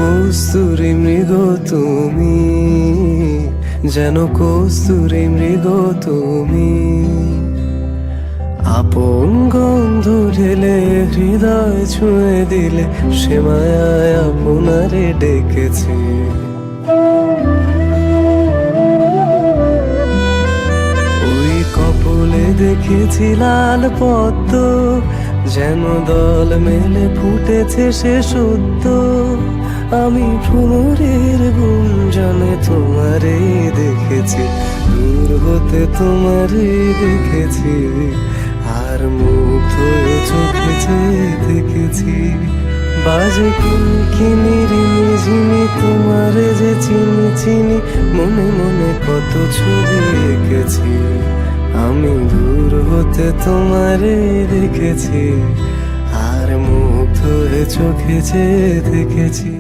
কস্তুরী মৃগ তুমি, যেন কস্তুরী মৃগ তুমি। আপন গন্ধ ঢেলে হৃদয় ছুঁয়ে দিলে, সে মায়ায় আপনারে ডেকেছি। ওই কপলে দেখেছি লাল পদ্ম, যেন দল মেলে ফুটেছে সে সদ্য। আমি ভ্রমরের গুঞ্জনে তোমারে দেখেছি, দূর হতে তোমারে দেখেছি, আর মুগ্ধ হয়ে চোখে চেয়ে দেখেছি। বাজে কিনি রিমি ঝিমি, তোমারে যে চিনি চিনি, মনে মনে কত ছবি এঁকেছি। আমি দূর হতে তোমারে দেখেছি, আর মুগ্ধ হয়ে চোখে চেয়ে দেখেছি।